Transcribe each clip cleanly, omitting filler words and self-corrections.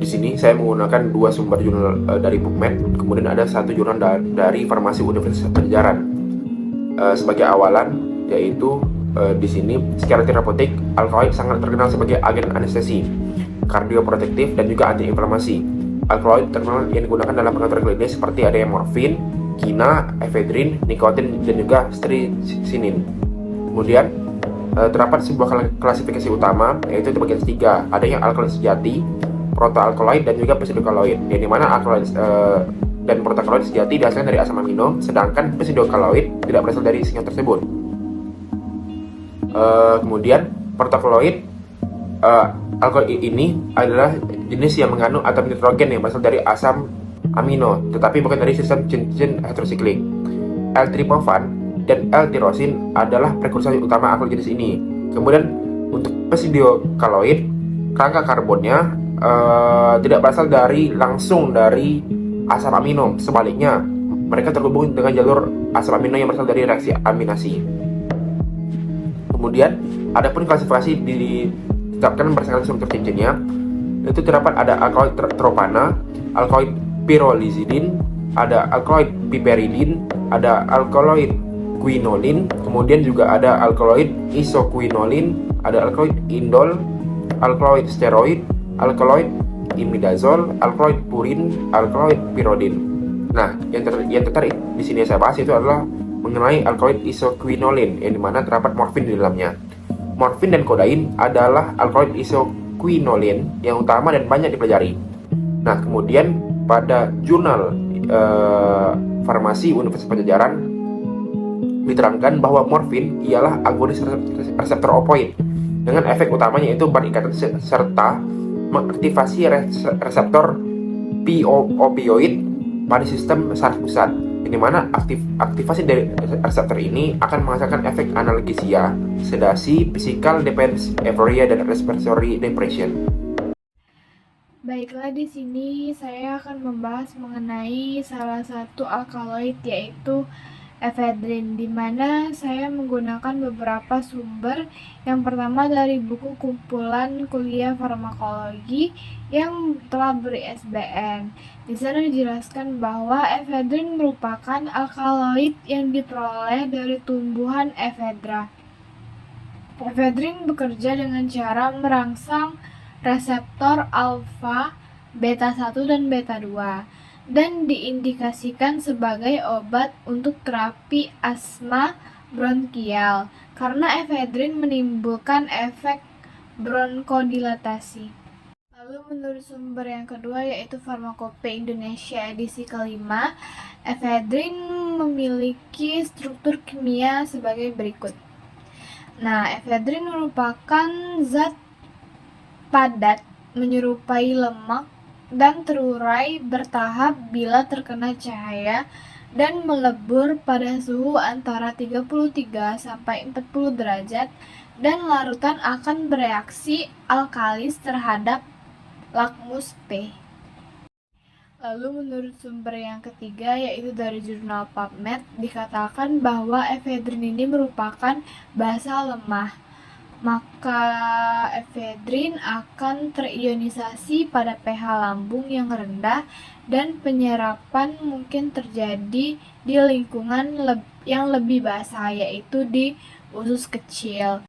Di sini saya menggunakan dua sumber jurnal dari PubMed, kemudian ada satu jurnal dari Farmasi Universitas Pajajaran. Sebagai awalan, yaitu di sini secara terapeutik, alkaloid sangat terkenal sebagai agen anestesi, kardioprotektif, dan juga antiinflamasi. Alkaloid terkenal yang digunakan dalam pengaturan klinis seperti ada yang morfin, kina, efedrin, nikotin, dan juga strisinin. Kemudian terdapat sebuah klasifikasi utama, yaitu di bagian ketiga. Ada yang alkaloid sejati, protoalkaloid, dan juga pseudokaloid. Yang dimana alkaloid dan protoalkaloid sejati dihasilkan dari asam amino, sedangkan pseudokaloid tidak berasal dari senyawa tersebut. Kemudian protoalkaloid, alkaloid ini adalah jenis yang mengandung atom nitrogen yang berasal dari asam amino, tetapi bukan dari sistem cincin heterosiklik. L-tryptophan dan L-tyrosin adalah prekursor utama alkaloid jenis ini. Kemudian untuk pseudokaloid, kerangka karbonnya tidak berasal langsung dari asam amino. Sebaliknya, mereka terhubung dengan jalur asam amino yang berasal dari reaksi aminasi. Kemudian, adapun klasifikasi ditetapkan berdasarkan struktur cincinnya, itu terdapat ada alkaloid tropana, alkaloid pyrrolizidin, ada alkaloid piperidin, ada alkaloid quinolin, kemudian juga ada alkaloid isoquinolin, ada alkaloid indol, alkaloid steroid, alkaloid imidazol, alkaloid purin, alkaloid pyridin. Nah, yang tertarik di sini saya bahas itu adalah mengenai alkaloid isoquinolin, yang dimana terdapat morfin di dalamnya. Morfin dan kodain adalah alkaloid isoquinolin yang utama dan banyak dipelajari. Nah, kemudian pada jurnal Farmasi Universitas Pajajaran diterangkan bahwa morfin ialah agonis reseptor opoid dengan efek utamanya itu berikatan serta mengaktifasi reseptor opioid pada sistem saraf pusat, di mana aktivasi dari reseptor ini akan menghasilkan efek analgesia, sedasi, physical dependence, euphoria, dan respiratory depression. Baiklah, di sini saya akan membahas mengenai salah satu alkaloid yaitu efedrin, di mana saya menggunakan beberapa sumber. Yang pertama dari buku kumpulan kuliah farmakologi yang telah beri ISBN. Di sana dijelaskan bahwa efedrin merupakan alkaloid yang diperoleh dari tumbuhan ephedra. Efedrin bekerja dengan cara merangsang reseptor alfa, beta 1 dan beta 2 dan diindikasikan sebagai obat untuk terapi asma bronkial karena efedrin menimbulkan efek bronkodilatasi. Lalu menurut sumber yang kedua yaitu Farmakope Indonesia edisi kelima, efedrin memiliki struktur kimia sebagai berikut. Nah, efedrin merupakan zat padat menyerupai lemak dan terurai bertahap bila terkena cahaya dan melebur pada suhu antara 33 sampai 40 derajat dan larutan akan bereaksi alkalis terhadap lakmus P. Lalu menurut sumber yang ketiga yaitu dari jurnal PubMed dikatakan bahwa efedrin ini merupakan basa lemah, maka efedrin akan terionisasi pada pH lambung yang rendah dan penyerapan mungkin terjadi di lingkungan yang lebih basah yaitu di usus kecil.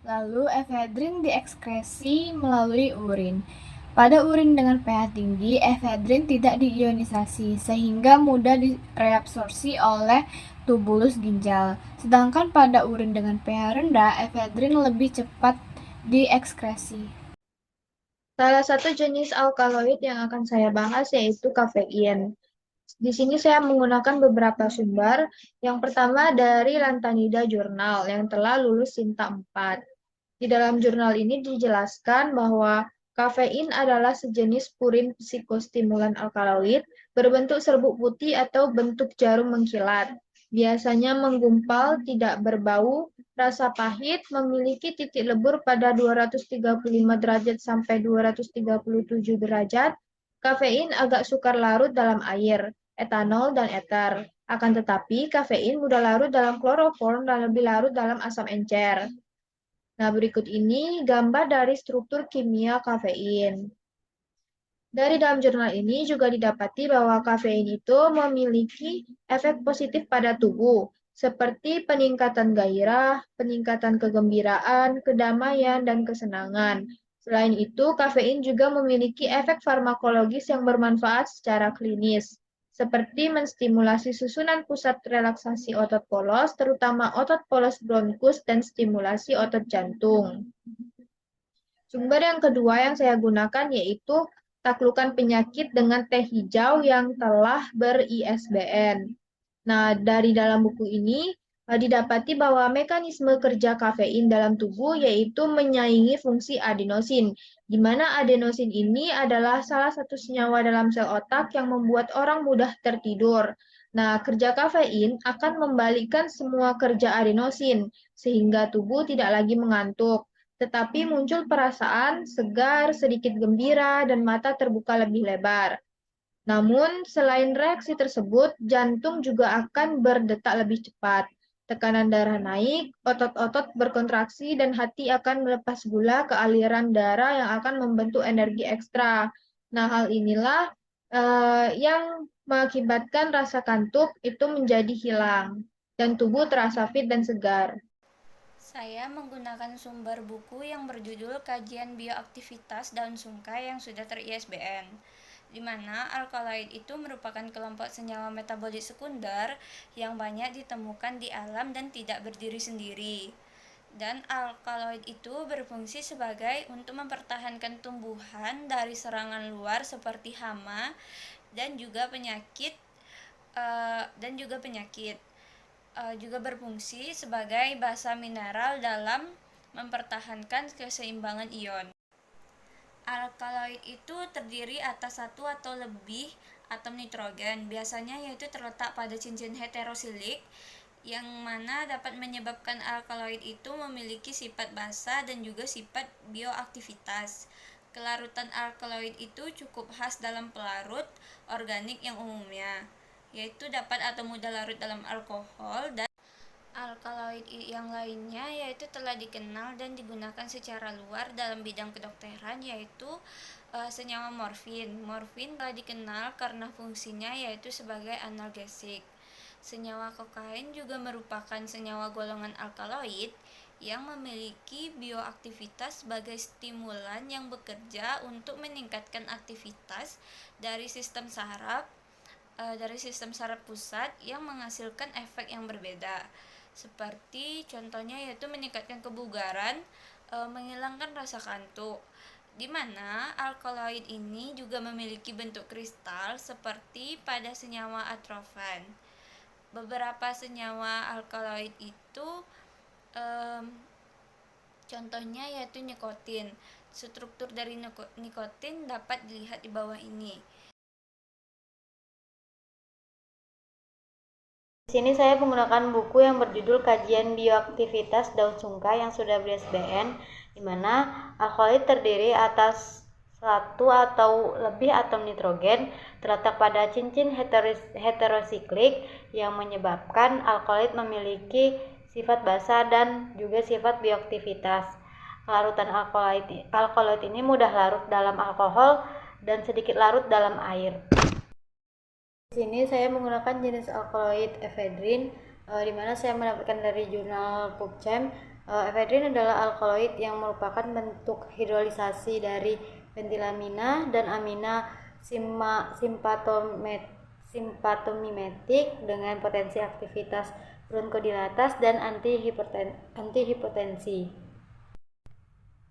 Lalu efedrin diekskresi melalui urin. Pada urin dengan pH tinggi, efedrin tidak diionisasi sehingga mudah direabsorpsi oleh tubulus ginjal. Sedangkan pada urin dengan pH rendah, efedrin lebih cepat diekskresi. Salah satu jenis alkaloid yang akan saya bahas yaitu kafein. Di sini saya menggunakan beberapa sumber. Yang pertama dari Lantanida Jurnal yang telah lulus Sinta 4. Di dalam jurnal ini dijelaskan bahwa kafein adalah sejenis purin psikostimulan alkaloid berbentuk serbuk putih atau bentuk jarum mengkilat. Biasanya menggumpal, tidak berbau, rasa pahit, memiliki titik lebur pada 235 derajat sampai 237 derajat. Kafein agak sukar larut dalam air, etanol, dan eter. Akan tetapi, kafein mudah larut dalam kloroform dan lebih larut dalam asam encer. Nah, berikut ini gambar dari struktur kimia kafein. Dari dalam jurnal ini juga didapati bahwa kafein itu memiliki efek positif pada tubuh, seperti peningkatan gairah, peningkatan kegembiraan, kedamaian, dan kesenangan. Selain itu, kafein juga memiliki efek farmakologis yang bermanfaat secara klinis, seperti menstimulasi susunan pusat relaksasi otot polos, terutama otot polos bronkus, dan stimulasi otot jantung. Sumber yang kedua yang saya gunakan yaitu taklukan penyakit dengan teh hijau yang telah ber-ISBN. Nah, dari dalam buku ini didapati bahwa mekanisme kerja kafein dalam tubuh yaitu menyaingi fungsi adenosin, di mana adenosin ini adalah salah satu senyawa dalam sel otak yang membuat orang mudah tertidur. Nah, kerja kafein akan membalikkan semua kerja adenosin, sehingga tubuh tidak lagi mengantuk, tetapi muncul perasaan segar, sedikit gembira, dan mata terbuka lebih lebar. Namun, selain reaksi tersebut, jantung juga akan berdetak lebih cepat. Tekanan darah naik, otot-otot berkontraksi, dan hati akan melepas gula ke aliran darah yang akan membentuk energi ekstra. Nah, hal inilah yang mengakibatkan rasa kantuk itu menjadi hilang, dan tubuh terasa fit dan segar. Saya menggunakan sumber buku yang berjudul Kajian Bioaktivitas Daun Sungkai yang sudah ter-ISBN, di mana alkaloid itu merupakan kelompok senyawa metabolit sekunder yang banyak ditemukan di alam dan tidak berdiri sendiri. Dan alkaloid itu berfungsi sebagai untuk mempertahankan tumbuhan dari serangan luar seperti hama dan juga penyakit juga berfungsi sebagai basa mineral dalam mempertahankan keseimbangan ion. Alkaloid itu terdiri atas satu atau lebih atom nitrogen, biasanya yaitu terletak pada cincin heterosilik, yang mana dapat menyebabkan alkaloid itu memiliki sifat basa dan juga sifat bioaktivitas. Kelarutan alkaloid itu cukup khas dalam pelarut organik yang umumnya, yaitu dapat atau mudah larut dalam alkohol, dan alkaloid yang lainnya yaitu telah dikenal dan digunakan secara luar dalam bidang kedokteran, yaitu senyawa morfin. Morfin telah dikenal karena fungsinya yaitu sebagai analgesik. Senyawa kokain juga merupakan senyawa golongan alkaloid yang memiliki bioaktivitas sebagai stimulan yang bekerja untuk meningkatkan aktivitas dari sistem saraf pusat yang menghasilkan efek yang berbeda. Seperti contohnya yaitu meningkatkan kebugaran, menghilangkan rasa kantuk. Di mana alkaloid ini juga memiliki bentuk kristal seperti pada senyawa atrofen. Beberapa senyawa alkaloid itu contohnya yaitu nikotin. Struktur dari nikotin dapat dilihat di bawah ini. Di sini saya menggunakan buku yang berjudul Kajian Bioaktivitas Daun Sungkai yang sudah ber-ISBN, di mana alkaloid terdiri atas satu atau lebih atom nitrogen terletak pada cincin heterosiklik yang menyebabkan alkaloid memiliki sifat basa dan juga sifat bioaktivitas. Larutan alkaloid ini mudah larut dalam alkohol dan sedikit larut dalam air. Di sini saya menggunakan jenis alkaloid efedrin, di mana saya mendapatkan dari jurnal PubChem. Efedrin adalah alkaloid yang merupakan bentuk hidrolisasi dari bentilamina dan amina simpatomimetik dengan potensi aktivitas bronkodilatas dan antihipertensi.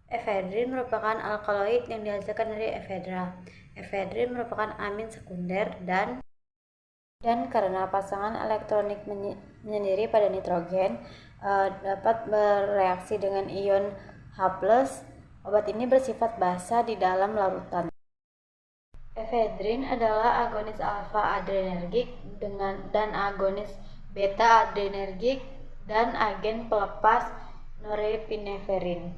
Efedrin merupakan alkaloid yang dihasilkan dari efedra. Efedrin merupakan amin sekunder dan karena pasangan elektronik menyendiri pada nitrogen dapat bereaksi dengan ion H+, obat ini bersifat basa di dalam larutan. Efedrin adalah agonis alfa adrenergik dan agonis beta adrenergik dan agen pelepas norepineferin.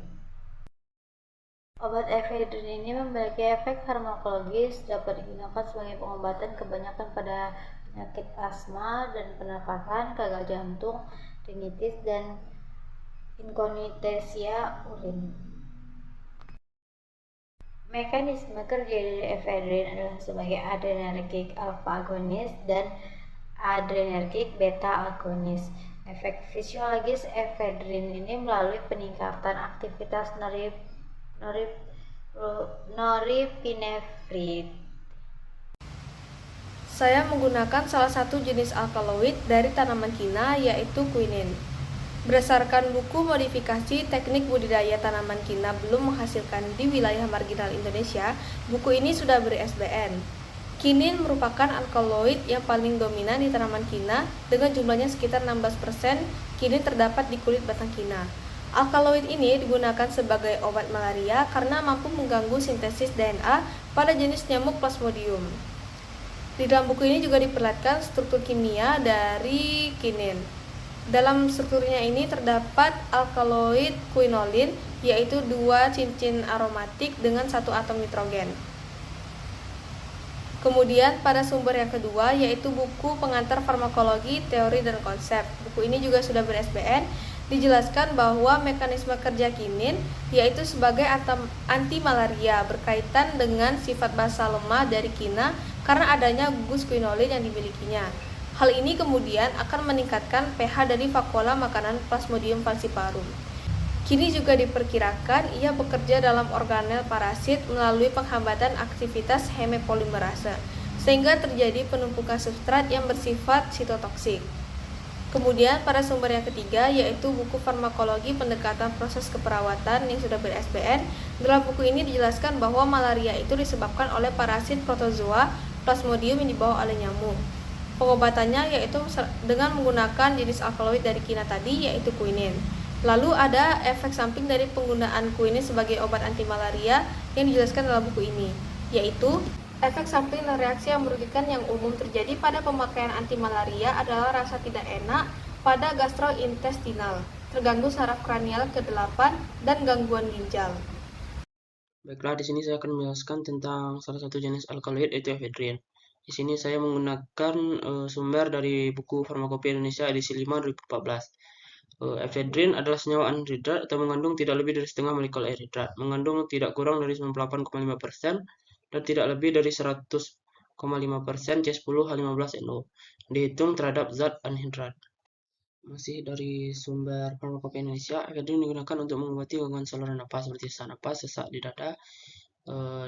Obat efedrin ini memiliki efek farmakologis, dapat digunakan sebagai pengobatan kebanyakan pada penyakit asma dan pernafasan, gagal jantung, rinitis, dan inkontinensia urin. Mekanisme kerja dari efedrin adalah sebagai adrenergic alpha agonis dan adrenergic beta agonis. Efek fisiologis efedrin ini melalui peningkatan aktivitas norepinefrin. Saya menggunakan salah satu jenis alkaloid dari tanaman kina, yaitu quinin. Berdasarkan buku modifikasi teknik budidaya tanaman kina belum menghasilkan di wilayah marginal Indonesia, buku ini sudah beri ISBN. Kinin merupakan alkaloid yang paling dominan di tanaman kina dengan jumlahnya sekitar 16%. Kinin terdapat di kulit batang kina. Alkaloid ini digunakan sebagai obat malaria karena mampu mengganggu sintesis DNA pada jenis nyamuk Plasmodium. Di dalam buku ini juga diperlihatkan struktur kimia dari kinin. Dalam strukturnya ini terdapat alkaloid quinolin, yaitu 2 cincin aromatik dengan 1 atom nitrogen. Kemudian pada sumber yang kedua yaitu buku pengantar farmakologi, teori dan konsep. Buku ini juga sudah ber-ISBN. Dijelaskan bahwa mekanisme kerja kinin yaitu sebagai anti malaria berkaitan dengan sifat basa lemah dari kina karena adanya gugus quinolin yang dimilikinya. Hal ini kemudian akan meningkatkan pH dari vakuola makanan Plasmodium falciparum. Kini juga diperkirakan ia bekerja dalam organel parasit melalui penghambatan aktivitas hemopolimerase, sehingga terjadi penumpukan substrat yang bersifat sitotoksik. Kemudian pada sumber yang ketiga yaitu buku farmakologi pendekatan proses keperawatan yang sudah ber-ISBN. Dalam buku ini dijelaskan bahwa malaria itu disebabkan oleh parasit protozoa Plasmodium yang dibawa oleh nyamuk. Pengobatannya yaitu dengan menggunakan jenis alkaloid dari kina tadi yaitu quinin. Lalu ada efek samping dari penggunaan quinin sebagai obat anti malaria yang dijelaskan dalam buku ini, yaitu efek samping dan reaksi yang merugikan yang umum terjadi pada pemakaian anti malaria adalah rasa tidak enak pada gastrointestinal, terganggu saraf kranial ke-8 dan gangguan ginjal. Baiklah, di sini saya akan menjelaskan tentang salah satu jenis alkaloid yaitu efedrin. Di sini saya menggunakan sumber dari buku Farmakopeia Indonesia edisi 5 2014. Efedrin adalah senyawa anhidrat atau mengandung tidak lebih dari setengah molekul air hidrat, mengandung tidak kurang dari 98,5% dan tidak lebih dari 100,5% C10H15NO, dihitung terhadap zat anhidrat. Masih dari sumber Farmakopeia Indonesia, efedrin digunakan untuk mengobati gangguan saluran napas seperti sesak napas, sesak di dada,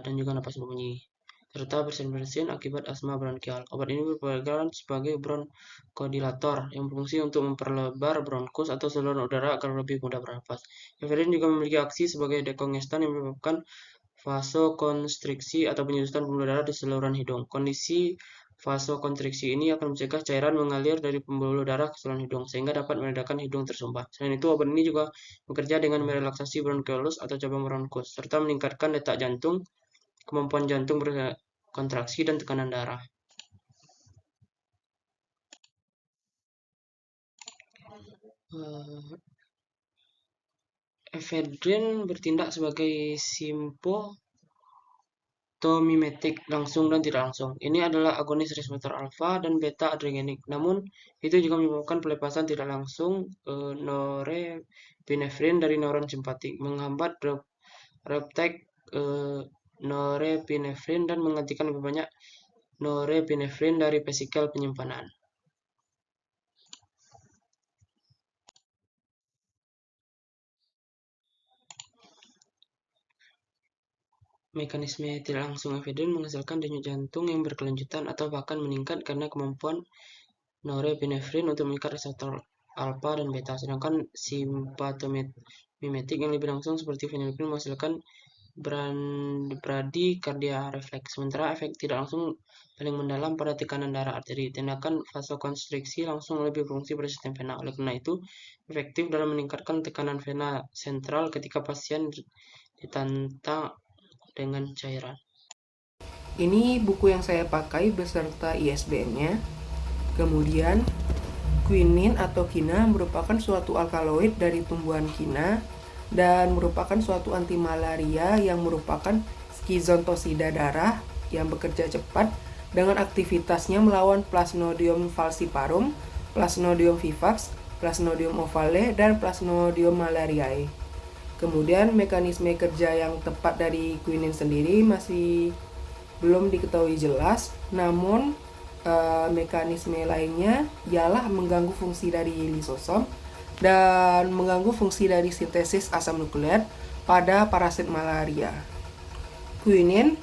dan juga napas berbunyi, serta bersin-bersin akibat asma bronkial. Obat ini berperan sebagai bronkodilator yang berfungsi untuk memperlebar bronkus atau saluran udara agar lebih mudah bernafas. Efedrin juga memiliki aksi sebagai dekongestan yang menyebabkan vasokonstriksi atau penyusutan pembuluh darah di saluran hidung. Kondisi vasokonstriksi ini akan mencegah cairan mengalir dari pembuluh darah ke saluran hidung, sehingga dapat meredakan hidung tersumpah. Selain itu, obat ini juga bekerja dengan merelaksasi bronkiolus atau cabang bronkus, serta meningkatkan detak jantung, kemampuan jantung berkontraksi, dan tekanan darah. Efedrin bertindak sebagai simpotomimetik langsung dan tidak langsung. Ini adalah agonis reseptor alfa dan beta adrenergic. Namun, itu juga menyebabkan pelepasan tidak langsung norepinefrin dari neuron simpatik, menghambat reuptake norepinefrin dan menggantikan lebih banyak norepinefrin dari vesikel penyimpanan. Mekanisme tidak langsung efedrin menghasilkan denyut jantung yang berkelanjutan atau bahkan meningkat karena kemampuan norepinefrin untuk mengikat reseptor alfa dan beta, sedangkan simpatomimetik yang lebih langsung seperti fenilprin menghasilkan bradikardia refleks. Sementara efek tidak langsung paling mendalam pada tekanan darah arteri. Tindakan vasokonstriksi langsung lebih berfungsi pada sistem vena. Oleh karena itu, efektif dalam meningkatkan tekanan vena sentral ketika pasien ditantang dengan cairan. Ini buku yang saya pakai beserta ISBN-nya. Kemudian, quinin atau kina merupakan suatu alkaloid dari tumbuhan kina dan merupakan suatu anti malaria yang merupakan skizontosida darah yang bekerja cepat dengan aktivitasnya melawan Plasmodium falciparum, Plasmodium vivax, Plasmodium ovale, dan Plasmodium malariae. Kemudian mekanisme kerja yang tepat dari quinin sendiri masih belum diketahui jelas, namun mekanisme lainnya ialah mengganggu fungsi dari lisosom dan mengganggu fungsi dari sintesis asam nukleat pada parasit malaria. Quinin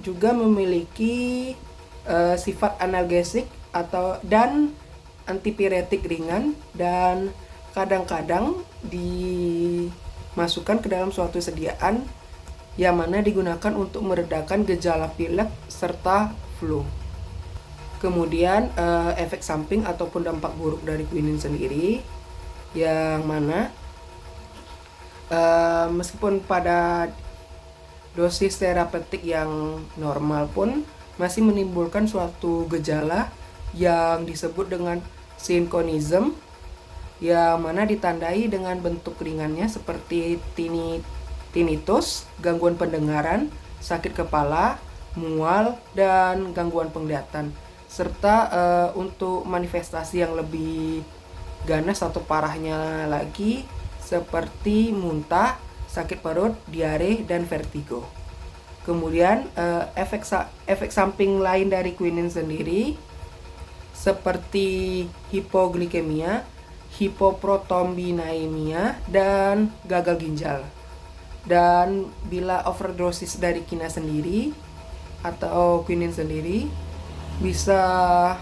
juga memiliki sifat analgesik dan antipiretik ringan, dan kadang-kadang dimasukkan ke dalam suatu sediaan yang mana digunakan untuk meredakan gejala pilek serta flu. Kemudian efek samping ataupun dampak buruk dari quinin sendiri, yang mana meskipun pada dosis terapeutik yang normal pun masih menimbulkan suatu gejala yang disebut dengan synchronism, yang mana ditandai dengan bentuk ringannya seperti tinnitus, gangguan pendengaran, sakit kepala, mual, dan gangguan penglihatan. Serta untuk manifestasi yang lebih ganas atau parahnya lagi seperti muntah, sakit perut, diare, dan vertigo. Kemudian efek samping lain dari quinin sendiri seperti hipoglikemia, hipoproteinemia, dan gagal ginjal. Dan bila overdosis dari quina sendiri atau quinin sendiri bisa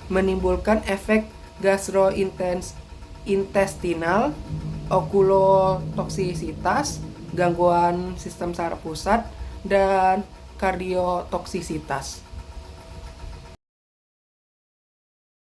menimbulkan efek gastrointestinal, okulotoksisitas, gangguan sistem saraf pusat, dan kardiotoksisitas.